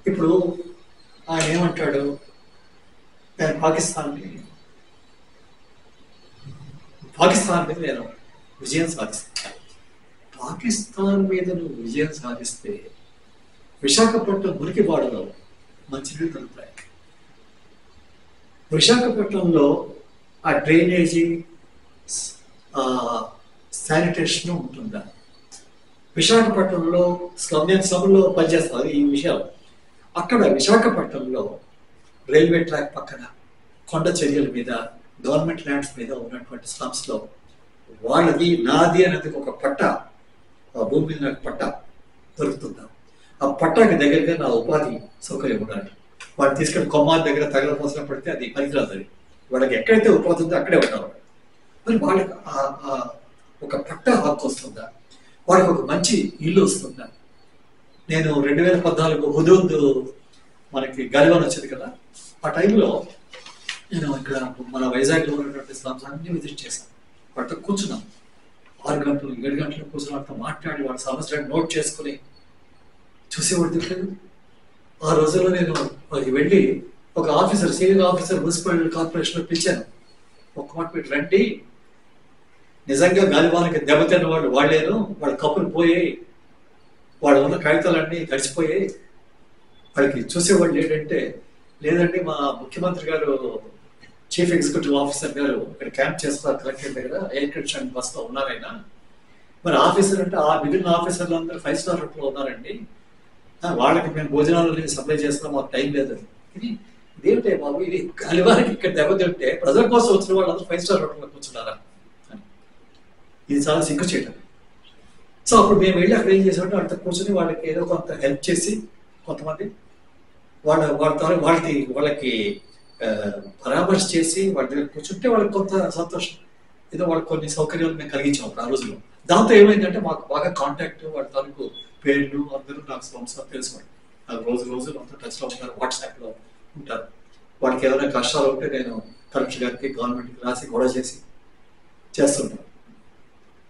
ఇప్పుడు ఆయన ఏమంటాడు, నేను పాకిస్తాన్ మీద నేను విజయం సాధిస్తాను. పాకిస్తాన్ మీద నువ్వు విజయం సాధిస్తే విశాఖపట్నం మురికివాడలో మంచినీళ్ళు దొరుకుతాయి. విశాఖపట్నంలో ఆ డ్రైనేజీ శానిటేషన్ ఉంటుందా? విశాఖపట్నంలో నేను స్లమ్లో పనిచేస్తాను ఈ విషయాలు. అక్కడ విశాఖపట్నంలో రైల్వే ట్రాక్ పక్కన కొండ చర్యల మీద గవర్నమెంట్ ల్యాండ్స్ మీద ఉన్నటువంటి స్లమ్స్లో వాళ్ళది నాది అనేది ఒక పట్ట, భూమి మీద నాకు పట్ట దొరుకుతుందా? ఆ పట్టాకి దగ్గరగా నా ఉపాధి సౌకర్యం ఉండాలి. వాడు తీసుకెళ్ళి కొమ్మాల దగ్గర తగలపోసిన పడితే అది పనికిరాదు. అది వాళ్ళకి ఎక్కడైతే ఉపాధి ఉందో అక్కడే ఉండాలి. మరి వాళ్ళకి ఒక పట్ట హక్కు వస్తుందా? వాళ్ళకి ఒక మంచి ఇల్లు వస్తుందా? నేను 2014 హుదూద్ మనకి గాలివాన్ వచ్చింది కదా, ఆ టైంలో నేను ఇక్కడ మన వైజాగ్లో ఉన్నటువంటి స్లమ్స్ అన్ని విజిట్ చేశాను. వాటితో కూర్చున్నాం 6 గంటలు 7 గంటలు కూర్చుని వాటితో మాట్లాడి వాళ్ళ సమస్యలను నోట్ చేసుకుని చూసేవాడు తిప్పలేదు. ఆ రోజుల్లో నేను అది వెళ్ళి ఒక ఆఫీసర్, సీనియర్ ఆఫీసర్ మున్సిపల్ కార్పొరేషన్లో పిలిచాను. ఒక్క మాట పెట్టి రండి, నిజంగా గాలివానకి దెబ్బతిన్న వాళ్ళు వాళ్ళేను, వాళ్ళ కప్పులు పోయాయి, వాళ్ళు ఉన్న కాగితాలన్నీ తడిచిపోయాయి, వాళ్ళకి చూసేవాళ్ళు ఏంటంటే, లేదండి మా ముఖ్యమంత్రి గారు చీఫ్ ఎగ్జిక్యూటివ్ ఆఫీసర్ గారు ఇక్కడ క్యాంప్ చేస్తారు కలెక్టర్ దగ్గర, ఎయిర్ కండిషన్ బస్లో ఉన్నారైనా, మరి ఆఫీసర్ అంటే ఆ మిగిలిన ఆఫీసర్లు అందరూ 5 స్టార్ హోటల్లో ఉన్నారండి, వాళ్ళకి మేము భోజనాలు సప్లై చేస్తాం, మాకు టైం లేదని. ఇది ఇదేంటే బాబు, ఇది గాలివానకి ఇక్కడ దెబ్బతింటే ప్రజల కోసం వచ్చిన వాళ్ళందరూ 5 స్టార్ హోటల్లో కూర్చున్నారా? ఇది చాలా సిగ్గు చేయటం. సో అప్పుడు మేము వెళ్ళి అక్కడ ఏం చేసామంటే అంత కూర్చొని వాళ్ళకి ఏదో కొంత హెల్ప్ చేసి, కొంతమంది వాళ్ళకి పరామర్శ చేసి వాళ్ళ దగ్గర కూర్చుంటే వాళ్ళకి కొంత సంతోషం, ఏదో వాళ్ళకి కొన్ని సౌకర్యాలు మేము కలిగించాం అప్పుడు ఆ రోజుల్లో. దాంతో ఏమైందంటే మాకు బాగా కాంటాక్ట్, వాళ్ళ తాలూకు పేర్లు అందరూ నాకు సంవత్సరం తెలుసు. నాకు రోజు అంతా టచ్లో ఉంటారు, వాట్సాప్లో ఉంటారు. వాళ్ళకి ఏదైనా కష్టాలు ఉంటే నేను కలెక్టర్ గారికి గవర్నమెంట్కి రాసి గొడవ చేసి చేస్తుంటాను.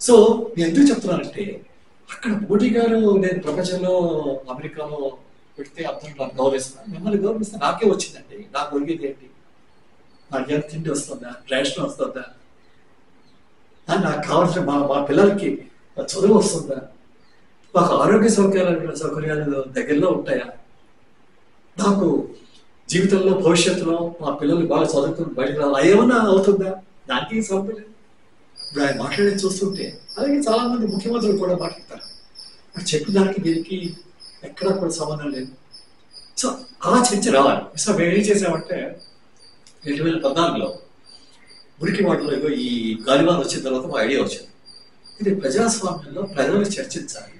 సో నేను ఎందుకు చెప్తున్నానంటే, అక్కడ మోడీ గారు నేను ప్రపంచంలో అమెరికాలో పెడితే అందరూ నాకు గౌరవిస్తాను, మిమ్మల్ని గౌరవిస్తే నాకే వచ్చిందండి, నాకు ఒరిగేది ఏంటి? నాకు ఎంత తిండి వస్తుందా, రేషన్ వస్తుందా, నాకు కావాల్సిన మా పిల్లలకి చదువు వస్తుందా, మాకు ఆరోగ్య సౌకర్యాలు దగ్గరలో ఉంటాయా, నాకు జీవితంలో భవిష్యత్తులో మా పిల్లలు బాగా చదువుకుని బయటకు రావాలి ఏమన్నా అవుతుందా? దానికి సౌకర్యం ఇప్పుడు ఆయన మాట్లాడేది చూస్తుంటే, అలాగే చాలా మంది ముఖ్యమంత్రులు కూడా మాట్లాడతారు. చెప్పిన దానికి దీనికి ఎక్కడా కూడా సంబంధం లేదు. సో ఆ చర్చ రావాలి. సో మేము ఏం చేసామంటే 2014లో మురికివాడలో ఈ గాలివాన్ వచ్చిన తర్వాత మా ఐడియా వచ్చింది, ఇది ప్రజాస్వామ్యంలో ప్రజలు చర్చించాలి,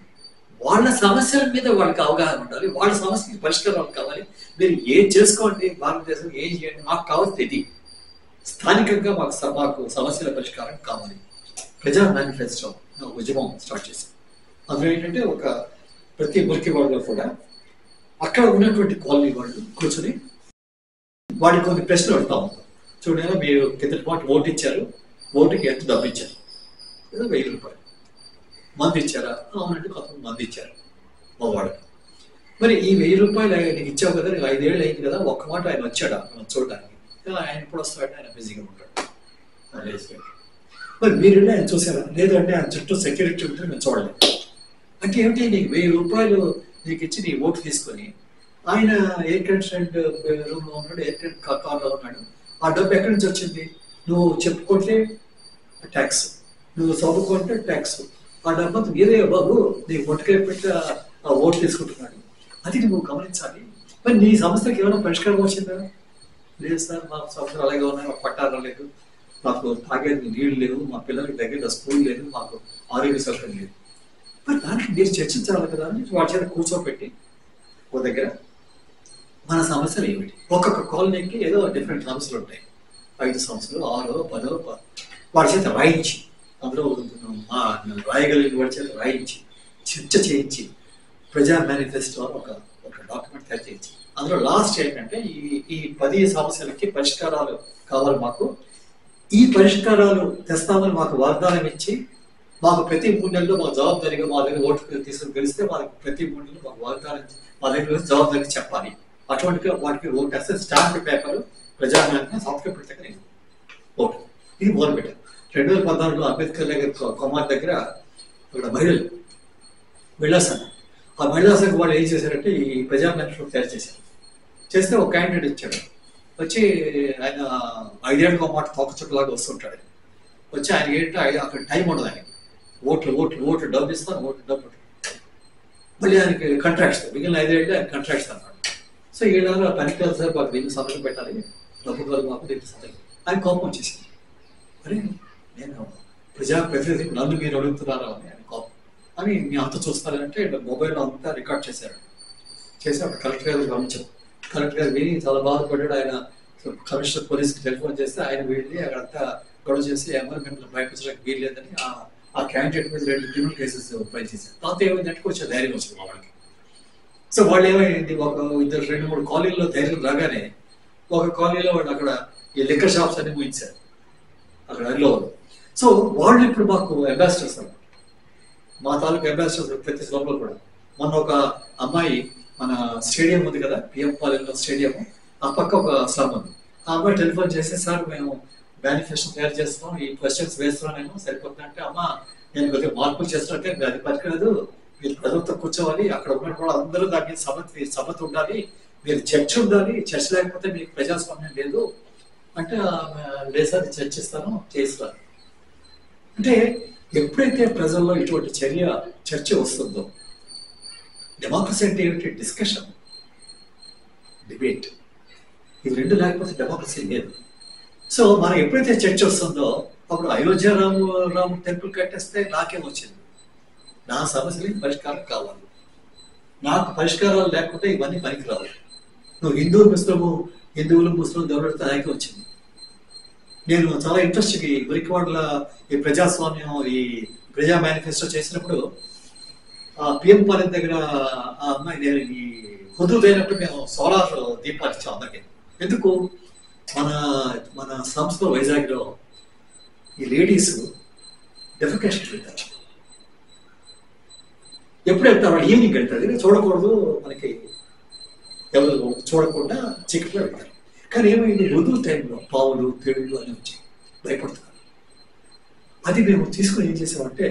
వాళ్ళ సమస్యల మీద వాళ్ళకి అవగాహన ఉండాలి, వాళ్ళ సమస్యకి పరిష్కారాలు కావాలి. మీరు ఏం చేసుకోండి, భారతదేశం ఏం చేయండి, మాకు కావాల్సింది ఇది, స్థానికంగా మాకు సమస్యల పరిష్కారం కావాలి. ప్రజా మేనిఫెస్టో ఉద్యమం స్టార్ట్ చేశాం. అందులో ఏంటంటే ప్రతి మురికి వాళ్ళలో కూడా అక్కడ ఉన్నటువంటి కాలనీ వాళ్ళు కూర్చొని వాడికి కొన్ని ప్రశ్నలు అడుగుతా ఉంటాం. చూడండి, మీరు కిందటి పాటు ఓటు ఇచ్చారు, ఓటుకి ఎంత డబ్బు ఇచ్చారు? ఏదో 1000 రూపాయలు. మంది ఇచ్చారా? అవునంటే కొంతమంది మంది ఇచ్చారు మా వాడికి. మరి ఈ 1000 రూపాయలు నీకు ఇచ్చావు కదా, నీకు 5 ఏళ్ళు అయింది కదా, ఒక్క మాట ఆయన వచ్చాడా మనం చూడడానికి? ఆయన ఎప్పుడు వస్తాడు, ఆయన బిజీగా ఉంటాడు. మరి మీరు ఆయన చూసారా? లేదంటే ఆయన చుట్టూ సెక్యూరిటీ ఉంటే మేము చూడలేదు. అంటే ఏమిటి, నీకు 1000 రూపాయలు నీకు ఇచ్చి నీ ఓటు తీసుకొని ఆయన ఎయిర్ కండిషన్డ్ రూమ్లో ఉన్నాడు, ఎయిర్ కండిషన్ కార్లో ఉన్నాడు. ఆ డబ్బు ఎక్కడి నుంచి వచ్చింది? నువ్వు చెప్పుకుంటే ట్యాక్స్, నువ్వు చదువుకుంటే ట్యాక్స్, ఆ డబ్బంతా మీరే బాబు నీ ఒట్టుకే పెట్టి ఆ ఓటు తీసుకుంటున్నాడు. అది నువ్వు గమనించాలి. మరి నీ సమస్యకి ఏమైనా పరిష్కారం వచ్చిందా? లేదు సార్, మా సమస్యలు అలాగే ఉన్నాయి, మాకు పట్టాలు లేదు, మాకు తాగేది నీళ్ళు లేవు, మా పిల్లలకి దగ్గర స్కూల్ లేదు, మాకు ఆరోగ్య సౌకర్యం లేదు. మరి దానికి మీరు చర్చించాలి కదా అని వాటి చేత కూర్చోబెట్టి ఒక దగ్గర మన సమస్యలు ఏమిటి, ఒక్కొక్క కాలనీకి ఏదో డిఫరెంట్ సమస్యలు ఉంటాయి, 5 సమస్యలు 6 10 వాటి చేత రాయించి, అందులో రాయగలిగిన వాడి చేత రాయించి చర్చ చేయించి ప్రజా మేనిఫెస్టో ఒక డాక్యుమెంట్ తయారు చేయించి, అందులో లాస్ట్ ఏంటంటే ఈ 10 సమస్యలకి పరిష్కారాలు కావాలి మాకు, ఈ పరిష్కారాలు తెస్తామని మాకు వాగ్దానం ఇచ్చి మాకు ప్రతి 3 నెలల్లో మాకు జవాబుదారీగా మా దగ్గర ఓటు తీసుకుని గెలిస్తే వాళ్ళకి ప్రతి 3 నెలలు మాకు వాగ్దానం మా దగ్గర జవాబుదారీ చెప్పాలి. అటువంటి వాటికి ఓటు వేస్తే స్టాంప్ పేపర్ ప్రజాజ్ఞానం సంతకం పెడితే ఓటు. ఇది మొదలుపెట్టారు. 2014లో అంబేద్కర్ దగ్గర కుమార్ దగ్గర ఇక్కడ మహిళలు మహిళా సంఘం, ఆ మహిళా సంఘం వాళ్ళు ఏం చేశారంటే ఈ ప్రజాజ్ఞానం తయారు చేశారు. చేస్తే ఒక క్యాండిడేట్ ఇచ్చాడు. వచ్చి ఆయన 5 ఏళ్ళకి ఒక మాట తోకచుట్టలాగా వస్తుంటాడు. వచ్చి ఆయన ఏంటంటే అక్కడ టైం ఉండదు. ఆయన ఓట్లు డబ్బు ఇస్తాను, ఓట్లు డబ్బు మళ్ళీ ఆయనకి కాంట్రాక్ట్స్ మిగిలిన 5 ఏళ్ళు ఆయన కాంట్రాక్ట్స్ అన్నాడు. సో ఏడాది పనికి సార్ మాకు దీన్ని సంతకం పెట్టాలి, డబ్బు వరకు మాకు దీన్ని సంతకం. ఆయన కోపం వచ్చేసింది. అరే నేను ప్రజాప్రతినిధి, నన్ను మీరు అడుగుతున్నారా అని ఆయన కోపం. అని మీ అంత చూస్తారంటే మొబైల్లో అంతా రికార్డ్ చేశారు. చేసి అప్పుడు కలెక్టర్ గారు గమనించారు. కలెక్టర్ గారు విని చాలా బాధపడ్డాడు. ఆయన కమిషనర్ పోలీస్కి టెలిఫోన్ చేస్తే ఆయన వెళ్ళి అక్కడంతా గొడవ చేసి ఎవరు మిమ్మల్ని భయపించడానికి వీలు లేదని ఆ క్యాండిడేట్ మీద 2 క్రిమినల్ కేసెస్ ఫైల్ చేశారు. దాంతో ఏమైందంటే కొంచెం ధైర్యం వచ్చింది వాళ్ళకి. సో వాళ్ళు ఏమైంది, ఒక 2-3 కాలనీల్లో ధైర్యం రాగానే ఒక కాలనీలో వాళ్ళు అక్కడ ఈ లిక్కర్ షాప్స్ అన్ని మూయించారు అక్కడ అదిలో. సో వాళ్ళు ఇప్పుడు మాకు అంబాసిడర్స్ అన్నమాట. మా తాలూకు అంబాసిడర్స్ ప్రతి స్లమ్లో కూడా. మొన్న ఒక అమ్మాయి మన స్టేడియం ఉంది కదా, పిఎం పాలెంలో స్టేడియం, ఆ పక్క ఒక స్లమ్ ఉంది. ఆ అమ్మాయి టెలిఫోన్ చేసి సార్ మేము మేనిఫెస్టో తయారు చేస్తున్నాం, ఈ క్వశ్చన్స్ వేస్తున్నాను, నేను సరిపోతుందంటే అమ్మ నేను కొద్దిగా మార్పులు చేస్తున్నట్టే అది పనికిరాదు, మీరు ప్రజలతో కూర్చోవాలి, అక్కడ ఉన్న వాళ్ళు అందరూ దాని మీద సమ్మతి ఉండాలి, మీరు చర్చ ఉండాలి, చర్చ లేకపోతే మీకు ప్రజాస్వామ్యం లేదు అంటే లేదు సార్ చర్చిస్తాను చేస్తాను. అంటే ఎప్పుడైతే ప్రజల్లో ఇటువంటి చర్చ వస్తుందో, డెమోక్రసీ అంటే ఏమిటి? డిస్కషన్, డిబేట్, ఇవి 2 లేకపోతే డెమోక్రసీ లేదు. సో మనం ఎప్పుడైతే చర్చ వస్తుందో అప్పుడు అయోధ్య రాము టెంపుల్ కట్టేస్తే నాకేం వచ్చింది? నా సమస్యలకి పరిష్కారం కావాలి. నాకు పరిష్కారాలు లేకపోతే ఇవన్నీ పనికిరావు. నువ్వు హిందువులు ముస్లిం దౌలత నాయకు వచ్చింది. నేను చాలా ఇంట్రెస్ట్ ఈ గురికవాడల ఈ ప్రజాస్వామ్యం ఈ ప్రజా మేనిఫెస్టో చేసినప్పుడు ఆ పిఎం పాలెం దగ్గర ఆ అమ్మాయి నేను ఈ హుదూద్ అయినప్పుడు మేము సోలార్ దీపాలు ఇచ్చాం అందరికీ. ఎందుకు? మన సంస్థ వైజాగ్లో ఈ లేడీస్ డెఫికేషన్ వెళ్తారు. ఎప్పుడు వెళ్తారు? వాళ్ళు ఈవినింగ్ వెళ్తారు. చూడకూడదు, మనకి ఎవరు చూడకుండా చీకట్లో వెళ్తారు. కానీ ఏమైంది, వధువు టైంలో పావులు తేళ్ళు అని వచ్చి భయపడుతున్నారు. అది మేము తీసుకుని ఏం చేసామంటే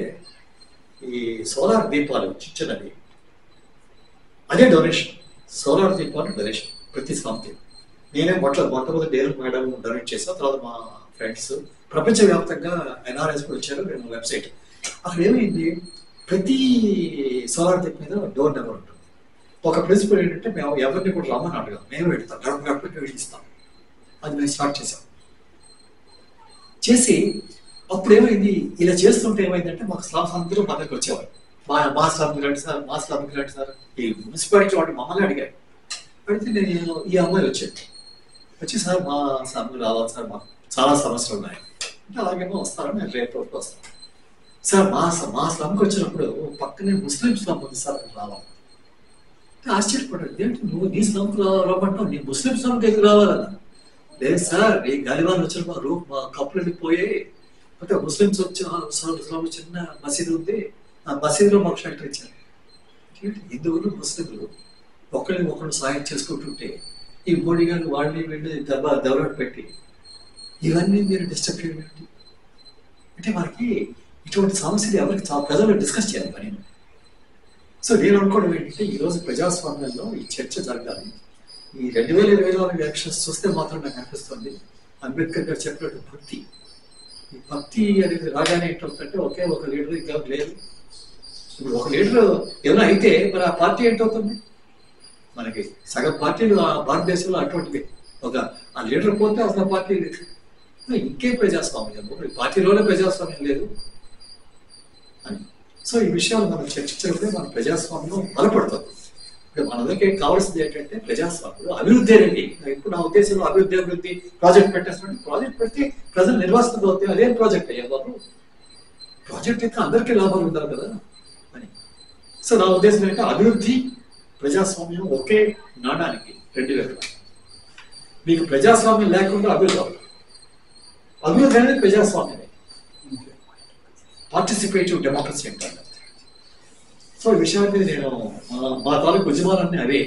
ఈ సోలార్ దీపాలు చిన్నవి, అదే డొనేషన్. సోలార్ దీపాలు డొనేషన్ ప్రతి సంస్థ. నేనే మొట్టమొదటి డేరు మేడం డొనేట్ చేసాం. తర్వాత మా ఫ్రెండ్స్ ప్రపంచవ్యాప్తంగా ఎన్ఆర్ఎస్ కూడా వచ్చారు. మేము వెబ్సైట్ అక్కడ ఏమైంది, ప్రతి సోలార్ దీప్ మీద డోర్ నెంబర్ ఉంటుంది. ఒక ప్రిన్సిపల్ ఏంటంటే మేము ఎవరిని కూడా రమ్మని అడగాం, మేము పెడతాం, గడపకి ఇస్తాం. అది మేము స్టార్ట్ చేసి అప్పుడు ఏమైంది, ఇలా చేస్తుంటే ఏమైందంటే మాకు స్లాబ్స్ అందరూ మా దగ్గరికి వచ్చేవారు. మా స్లాబ్కి రండి సార్, మా స్లాబ్కి రండి సార్. ఈ మున్సిపాలిటీ వాళ్ళు మమ్మల్ని అడిగారు. అడిగితే నేను ఈ అమ్మాయి వచ్చి సార్ మా స్లాబ్కి రావాలి సార్, మాకు చాలా సమస్యలు ఉన్నాయి అంటే అలాగేమో వస్తారని నేను రేపు వస్తాను సార్. మా స్లాబ్కి వచ్చినప్పుడు పక్కనే ముస్లిం స్లాబ్ ఉంది సార్, రావాలి. ఆశ్చర్యపడ్డాడు. ఏంటి నువ్వు నీ స్లాబ్కి రావమంటావు, నీ ముస్లిం స్లాబ్కి ఎదురు రావాలన్నా? లేదు సార్, ఈ గాలివాన్ వచ్చిన మా కప్పులు వెళ్ళిపోయాయి, అంటే ముస్లిమ్స్ వచ్చి చిన్న మసీదు ఉంది, ఆ మసీదులో మాకు షెల్టర్ ఇచ్చారు. హిందువులు ముస్లింలు ఒకళ్ళు సాయం చేసుకుంటుంటే ఈ మోడీ గారు వాళ్ళని వెళ్ళి దెబ్బలాట పెట్టి ఇవన్నీ మీరు డిస్టర్బ్ చేయండి అంటే మనకి ఇటువంటి సమస్యలు ఎవరికి ప్రజలు డిస్కస్ చేయాలి పని. సో నేను అనుకోవడం ఏంటంటే ఈరోజు ప్రజాస్వామ్యంలో ఈ చర్చ జరగాలి. ఈ 2024 ఎలక్షన్స్ చూస్తే మాత్రం నాకు అనిపిస్తుంది అంబేద్కర్ గారు చెప్పినట్టు భక్తి, ఈ భక్తి అనేది రాగానే ఏంటవుతుందంటే ఒకే ఒక లీడర్ ఇంకా లేదు. ఇప్పుడు ఒక లీడర్ ఏమైనా అయితే మరి ఆ పార్టీ ఏంటవుతుంది? మనకి సగం పార్టీలు ఆ భారతదేశంలో అటువంటివి. ఆ లీడర్ పోతే అసలు పార్టీ లేదు. ఇంకే ప్రజాస్వామ్యం, పార్టీలోనే ప్రజాస్వామ్యం లేదు అని. సో ఈ విషయాలు మనం చర్చించకపోతే మన ప్రజాస్వామ్యం బలపడుతుంది. ఇప్పుడు మనందరికీ కావాల్సింది ఏంటంటే ప్రజాస్వామ్యం అభివృద్ధి అనేది. ఇప్పుడు నా ఉద్దేశంలో అభివృద్ధి ప్రాజెక్ట్ పెట్టేస్తున్నట్టు ప్రాజెక్ట్ పెడితే ప్రజలు నిర్వాసితులు అవుతాయి. అదేం ప్రాజెక్ట్ అయ్యా బాబు? ప్రాజెక్ట్ అయితే అందరికీ లాభాలు ఉండాలి కదా అని. సో నా ఉద్దేశం ఏంటంటే అభివృద్ధి ప్రజాస్వామ్యం ఒకే నాణానికి 2 వైపులా. మీకు ప్రజాస్వామ్యం లేకుండా అభివృద్ధి అవుతుంది. అభివృద్ధి అనేది ప్రజాస్వామ్యమే. పార్టిసిపేటివ్ డెమోక్రసీ అంటారు. సో ఈ విషయాన్ని నేను మా తాలూకు ఉద్యమాలన్నీ అవే.